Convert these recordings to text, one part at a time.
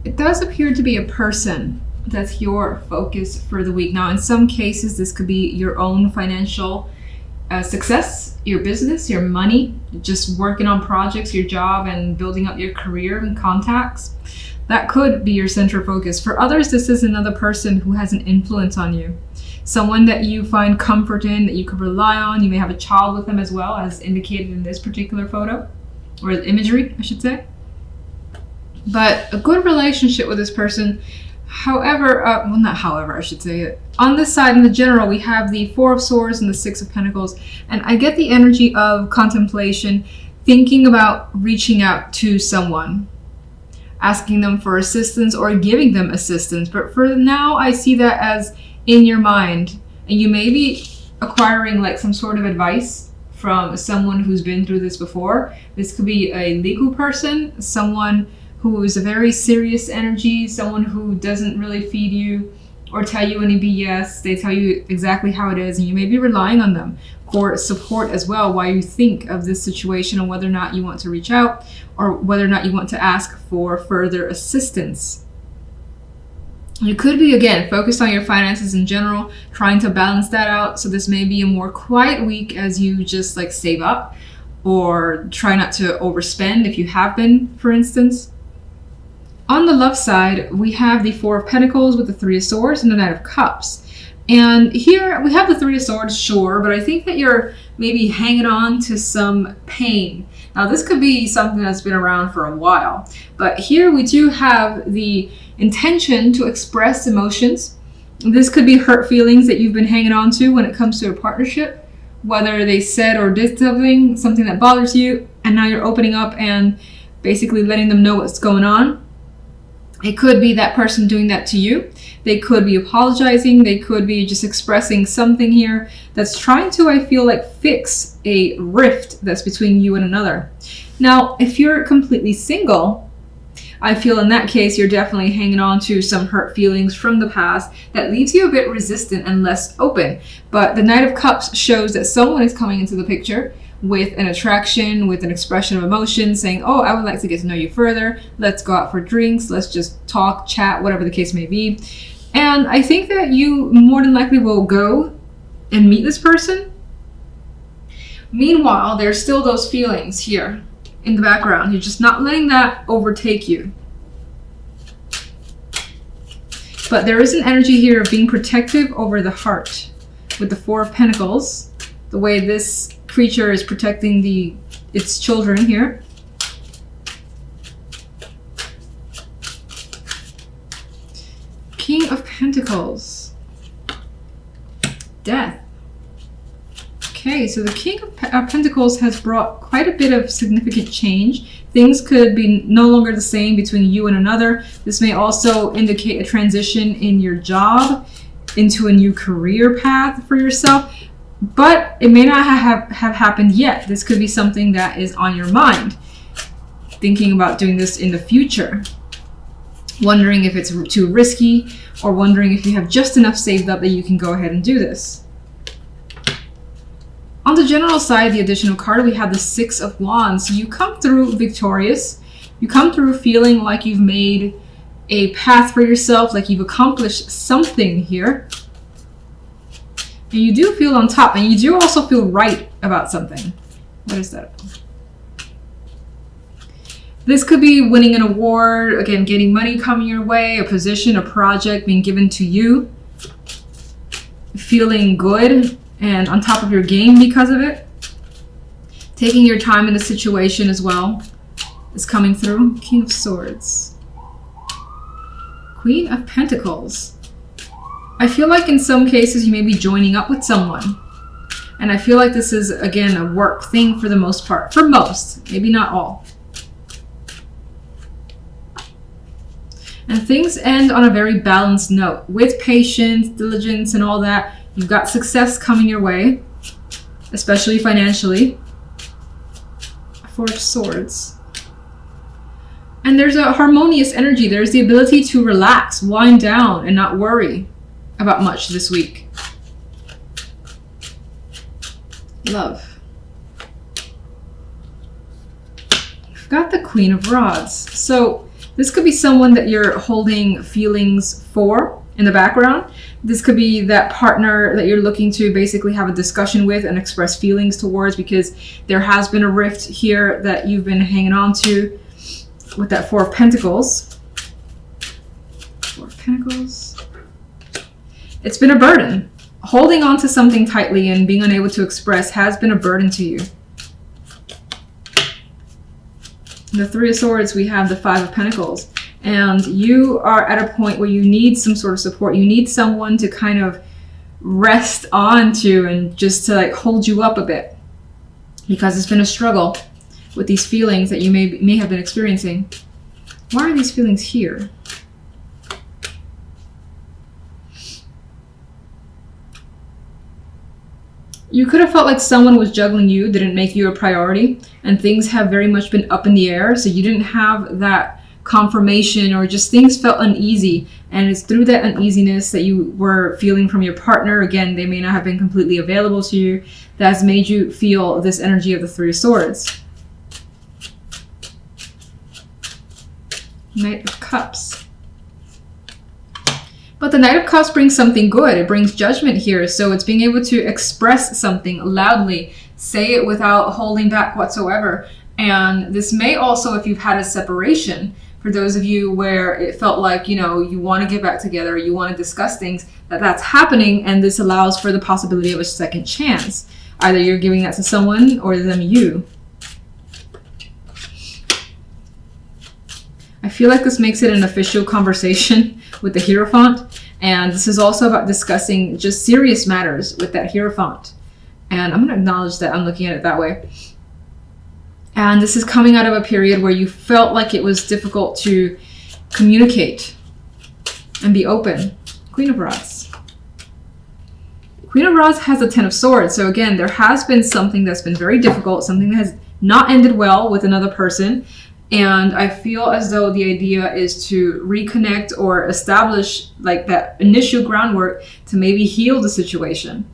It does appear to be a person that's your focus for the week. Now, in some cases, this could be your own financial success, your business, your money, just working on projects, your job, and building up your career and contacts. That could be your central focus. For others, this is another person who has an influence on you. Someone that you find comfort in, that you could rely on. You may have a child with them as well, as indicated in this particular photo, or imagery, I should say. But a good relationship with this person. However, well, not however, I should say it. On this side, in the general, we have the Four of Swords and the Six of Pentacles. And I get the energy of contemplation, thinking about reaching out to someone, asking them for assistance or giving them assistance. But for now, I see that as in your mind. And you may be acquiring like some sort of advice from someone who's been through this before. This could be a legal person, someone who is a very serious energy, someone who doesn't really feed you or tell you any BS. They tell you exactly how it is, and you may be relying on them for support as well while you think of this situation and whether or not you want to reach out or whether or not you want to ask for further assistance. You could be, again, focused on your finances in general, trying to balance that out. So this may be a more quiet week as you just like save up or try not to overspend if you have been, for instance. On the love side, we have the Four of Pentacles with the Three of Swords and the Knight of Cups. And here we have the Three of Swords, sure, but I think that you're maybe hanging on to some pain. Now, this could be something that's been around for a while, but here we do have the intention to express emotions. This could be hurt feelings that you've been hanging on to when it comes to a partnership, whether they said or did something that bothers you, and now you're opening up and basically letting them know what's going on. It could be that person doing that to you. They could be apologizing. They could be just expressing something here that's trying to, I feel like, fix a rift that's between you and another. Now, if you're completely single, I feel in that case, you're definitely hanging on to some hurt feelings from the past that leaves you a bit resistant and less open. But the Knight of Cups shows that someone is coming into the picture with an attraction, with an expression of emotion, saying, oh, I would like to get to know you further. Let's go out for drinks. Let's just talk, chat, whatever the case may be. And I think that you more than likely will go and meet this person. Meanwhile, there's still those feelings here in the background. You're just not letting that overtake you. But there is an energy here of being protective over the heart with the Four of Pentacles, the way this creature is protecting its children here. King of Pentacles. Death. Okay, so the King of Pentacles has brought quite a bit of significant change. Things could be no longer the same between you and another. This may also indicate a transition in your job into a new career path for yourself. But it may not have happened yet. This could be something that is on your mind. Thinking about doing this in the future. Wondering if it's too risky, or wondering if you have just enough saved up that you can go ahead and do this. On the general side, the additional card, we have the Six of Wands. So you come through victorious. You come through feeling like you've made a path for yourself, like you've accomplished something here. And you do feel on top, and you do also feel right about something. What is that? This could be winning an award, again, getting money coming your way, a position, a project being given to you, feeling good and on top of your game because of it. Taking your time in a situation as well is coming through. King of Swords. Queen of Pentacles. I feel like in some cases you may be joining up with someone. And I feel like this is, again, a work thing for the most part. For most, maybe not all. And things end on a very balanced note. With patience, diligence, and all that, you've got success coming your way, especially financially. Four of Swords. And there's a harmonious energy. There's the ability to relax, wind down, and not worry about much this week. Love. I've got the Queen of Rods. So This could be someone that you're holding feelings for in the background. This could be that partner that you're looking to basically have a discussion with and express feelings towards, because there has been a rift here that you've been hanging on to with that Four of Pentacles. Four of Pentacles. It's been a burden. Holding on to something tightly and being unable to express has been a burden to you. The Three of Swords, we have the Five of Pentacles. And you are at a point where you need some sort of support. You need someone to kind of rest onto and just to like hold you up a bit. Because it's been a struggle with these feelings that you may have been experiencing. Why are these feelings here? You could have felt like someone was juggling you, didn't make you a priority, and things have very much been up in the air, so you didn't have that confirmation, or just things felt uneasy, and it's through that uneasiness that you were feeling from your partner. Again, they may not have been completely available to you. That has made you feel this energy of the Three of Swords. Knight of Cups. But the Knight of Cups brings something good. It brings judgment here. So it's being able to express something loudly, say it without holding back whatsoever. And this may also, if you've had a separation, for those of you where it felt like, you know, you want to get back together, you want to discuss things, that's happening, and this allows for the possibility of a second chance. Either you're giving that to someone or them you. I feel like this makes it an official conversation with the Hierophant, and this is also about discussing just serious matters with that Hierophant. And I'm going to acknowledge that I'm looking at it that way. And this is coming out of a period where you felt like it was difficult to communicate and be open. Queen of Rods. Queen of Rods has the Ten of Swords. So again, there has been something that's been very difficult, something that has not ended well with another person. And I feel as though the idea is to reconnect or establish like that initial groundwork to maybe heal the situation.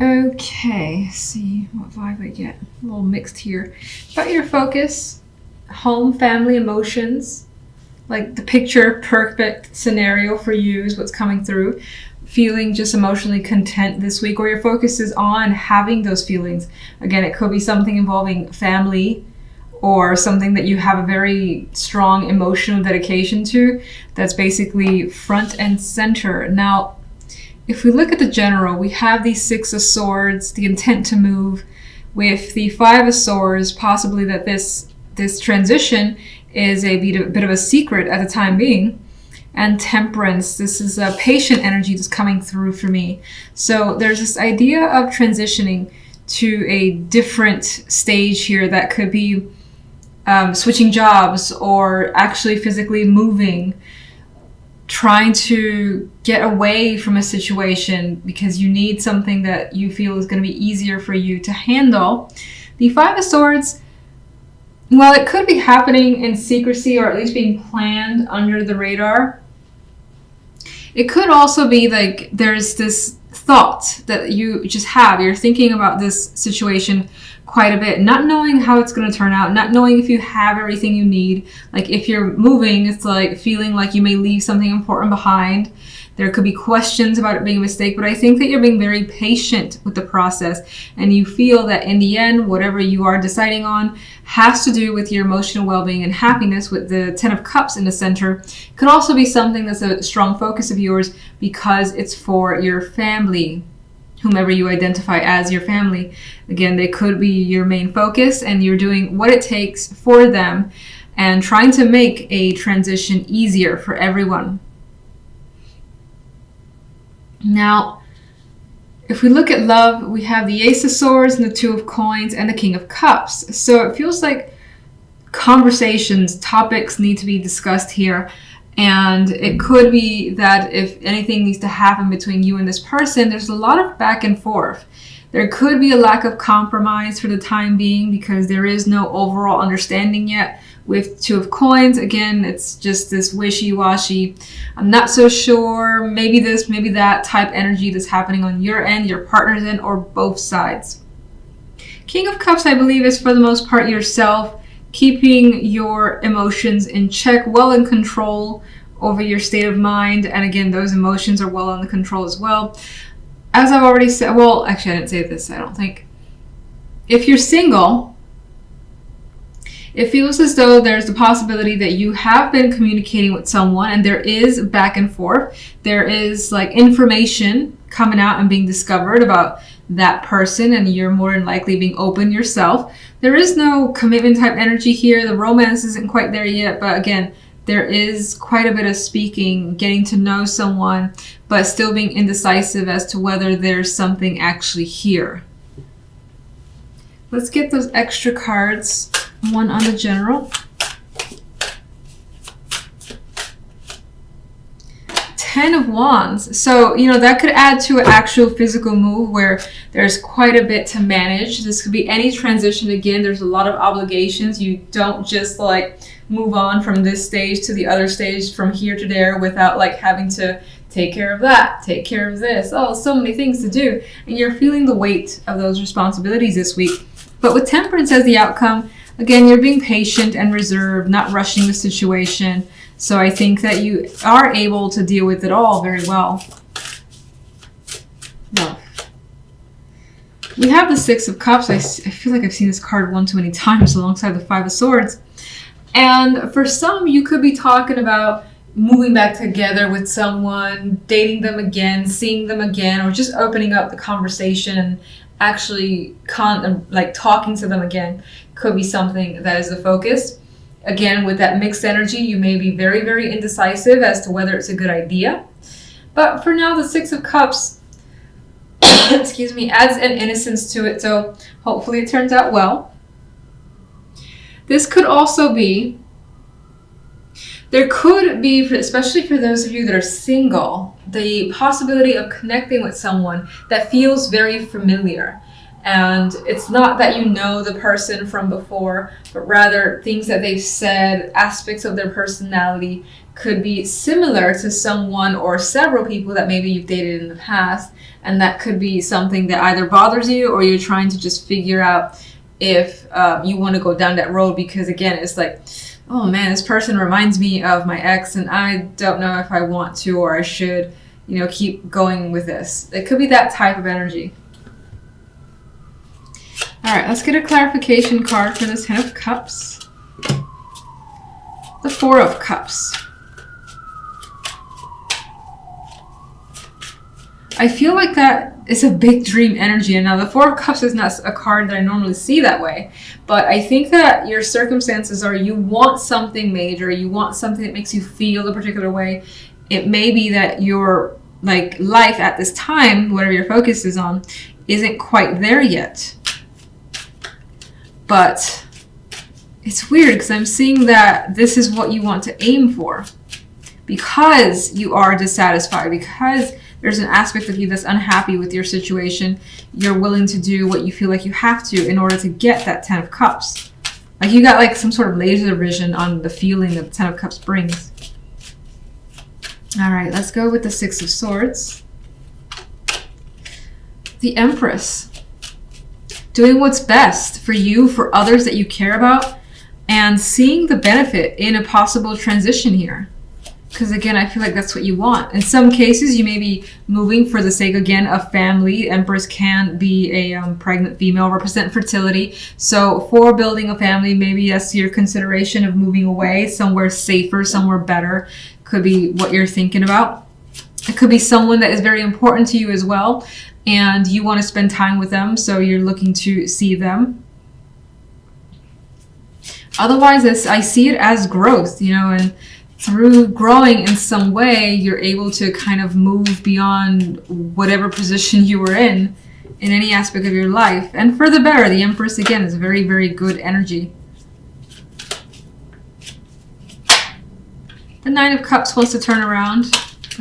Okay, let's see what vibe I get. A little mixed here. About your focus, home, family, emotions. Like the picture perfect scenario for you is what's coming through. Feeling just emotionally content this week, or your focus is on having those feelings. Again, it could be something involving family, or something that you have a very strong emotional dedication to, that's basically front and center. Now, if we look at the general, we have the Six of Swords, the intent to move, with the Five of Swords, possibly that this transition is a bit of a secret at the time being. And Temperance, this is a patient energy that's coming through for me. So there's this idea of transitioning to a different stage here that could be switching jobs, or actually physically moving, trying to get away from a situation because you need something that you feel is going to be easier for you to handle. The Five of Swords, well, it could be happening in secrecy, or at least being planned under the radar. It could also be like there's this thought that you just have. You're thinking about this situation quite a bit, not knowing how it's going to turn out, not knowing if you have everything you need. Like if you're moving, it's like feeling like you may leave something important behind. There could be questions about it being a mistake, but I think that you're being very patient with the process, and you feel that in the end, whatever you are deciding on has to do with your emotional well-being and happiness, with the Ten of Cups in the center. It could also be something that's a strong focus of yours because it's for your family, whomever you identify as your family. Again, they could be your main focus, and you're doing what it takes for them and trying to make a transition easier for everyone. Now, if we look at love, we have the Ace of Swords and the Two of Coins and the King of Cups. So it feels like conversations, topics need to be discussed here. And it could be that if anything needs to happen between you and this person, there's a lot of back and forth. There could be a lack of compromise for the time being because there is no overall understanding yet. With Two of Coins, again, it's just this wishy-washy, I'm not so sure, maybe this, maybe that type energy that's happening on your end, your partner's end, or both sides. King of Cups, I believe, is for the most part yourself keeping your emotions in check, well in control over your state of mind. And again, those emotions are well under control as well. As I've already said, well, actually, I didn't say this, I don't think. If you're single, it feels as though there's the possibility that you have been communicating with someone and there is back and forth. There is like information coming out and being discovered about that person, and you're more than likely being open yourself. There is no commitment type energy here. The romance isn't quite there yet, but again, there is quite a bit of speaking, getting to know someone, but still being indecisive as to whether there's something actually here. Let's get those extra cards. One on the general. 10 of Wands. So, that could add to an actual physical move where there's quite a bit to manage. This could be any transition. Again, there's a lot of obligations. You don't just like move on from this stage to the other stage, from here to there, without like having to take care of that, take care of this. Oh, so many things to do. And you're feeling the weight of those responsibilities this week. But with Temperance as the outcome, again, you're being patient and reserved, not rushing the situation. So I think that you are able to deal with it all very well. Love. We have the Six of Cups. I feel like I've seen this card one too many times alongside the Five of Swords. And for some, you could be talking about moving back together with someone, dating them again, seeing them again, or just opening up the conversation, actually talking to them again. Could be something that is the focus. Again, with that mixed energy, you may be very, very indecisive as to whether it's a good idea. But for now, the Six of Cups, excuse me, adds an innocence to it. So hopefully it turns out well. This could also be, there could be, especially for those of you that are single, the possibility of connecting with someone that feels very familiar. And it's not that you know the person from before, but rather things that they've said, aspects of their personality could be similar to someone or several people that maybe you've dated in the past. And that could be something that either bothers you or you're trying to just figure out if you want to go down that road. Because again, it's like, oh man, this person reminds me of my ex and I don't know if I want to or I should, keep going with this. It could be that type of energy. All right, let's get a clarification card for this Ten of Cups. The Four of Cups. I feel like that is a big dream energy. And now the Four of Cups is not a card that I normally see that way. But I think that your circumstances are you want something major. You want something that makes you feel a particular way. It may be that your life at this time, whatever your focus is on, isn't quite there yet. But it's weird because I'm seeing that this is what you want to aim for. Because you are dissatisfied, because there's an aspect of you that's unhappy with your situation, you're willing to do what you feel like you have to in order to get that Ten of Cups. Like you got some sort of laser vision on the feeling that the Ten of Cups brings. All right, let's go with the Six of Swords. The Empress. Doing what's best for you, for others that you care about, and seeing the benefit in a possible transition here. Because again, I feel like that's what you want. In some cases, you may be moving for the sake, again, of family. Empress can be a pregnant female, represent fertility. So for building a family, maybe that's your consideration of moving away, somewhere safer, somewhere better. Could be what you're thinking about. It could be someone that is very important to you as well, and you want to spend time with them, so you're looking to see them. Otherwise, I see it as growth, and through growing in some way, you're able to kind of move beyond whatever position you were in any aspect of your life. And for the better, the Empress, again, is very, very good energy. The Nine of Cups wants to turn around.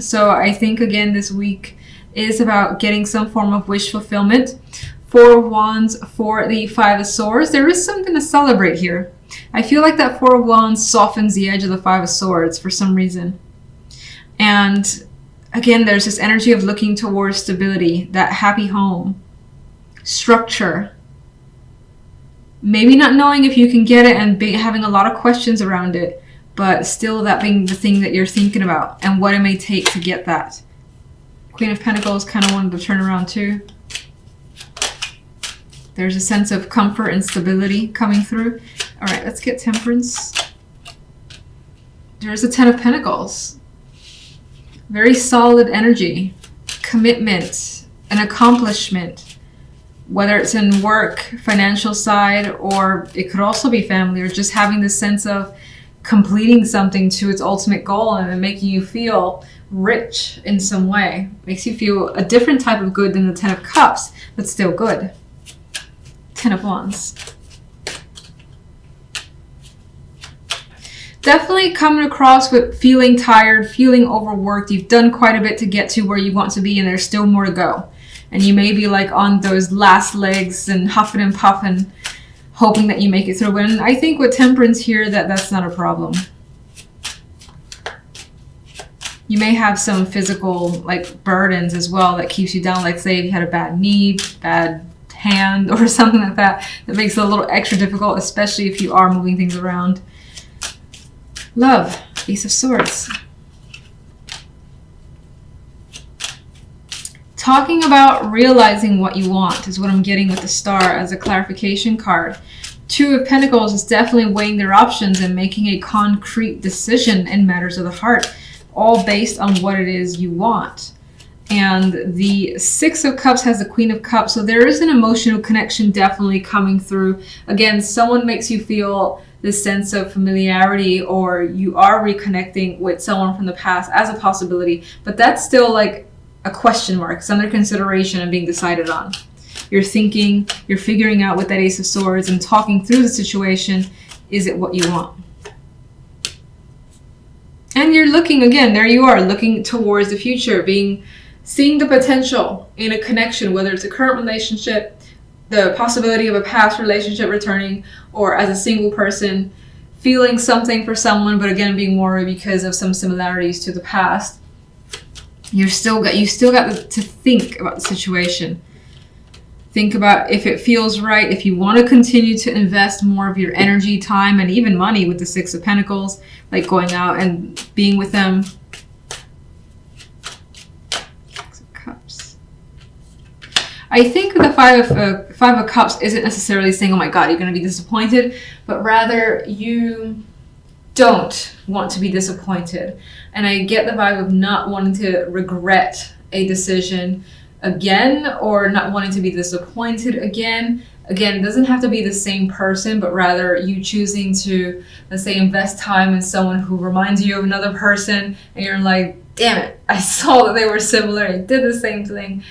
So I think, again, this week is about getting some form of wish fulfillment. Four of Wands for the Five of Swords. There is something to celebrate here. I feel like that Four of Wands softens the edge of the Five of Swords for some reason. And again, there's this energy of looking towards stability, that happy home, structure. Maybe not knowing if you can get it and having a lot of questions around it, but still that being the thing that you're thinking about and what it may take to get that. Queen of Pentacles kind of wanted to turn around too. There's a sense of comfort and stability coming through. All right, let's get Temperance. There's a Ten of Pentacles. Very solid energy, commitment, an accomplishment, whether it's in work, financial side, or it could also be family, or just having this sense of completing something to its ultimate goal and making you feel rich in some way. Makes you feel a different type of good than the Ten of Cups, but still good. Ten of Wands. Definitely coming across with feeling tired, feeling overworked. You've done quite a bit to get to where you want to be, and there's still more to go. And you may be like on those last legs and huffing and puffing, hoping that you make it through. And I think with Temperance here, that's not a problem. You may have some physical like burdens as well that keeps you down. Like say if you had a bad knee, bad hand, or something like that, that makes it a little extra difficult, especially if you are moving things around. Love, Ace of Swords. Talking about realizing what you want is what I'm getting with the Star as a clarification card. Two of Pentacles is definitely weighing their options and making a concrete decision in matters of the heart, all based on what it is you want. And the Six of Cups has the Queen of Cups, so there is an emotional connection definitely coming through. Again, someone makes you feel this sense of familiarity, or you are reconnecting with someone from the past as a possibility, but that's still like a question mark. It's under consideration and being decided on. You're thinking, you're figuring out with that Ace of Swords and talking through the situation, is it what you want? And you're looking, again, there you are, looking towards the future, seeing the potential in a connection, whether it's a current relationship, the possibility of a past relationship returning, or as a single person, feeling something for someone, but again, being worried because of some similarities to the past. You still got to think about the situation. Think about if it feels right, if you want to continue to invest more of your energy, time, and even money with the Six of Pentacles, like going out and being with them. Six of Cups. I think the Five of Cups isn't necessarily saying, oh my God, you're going to be disappointed, but rather you don't want to be disappointed. And I get the vibe of not wanting to regret a decision again, or not wanting to be disappointed again. Again, it doesn't have to be the same person, but rather you choosing to, let's say, invest time in someone who reminds you of another person, and you're like, damn it, I saw that they were similar, I did the same thing.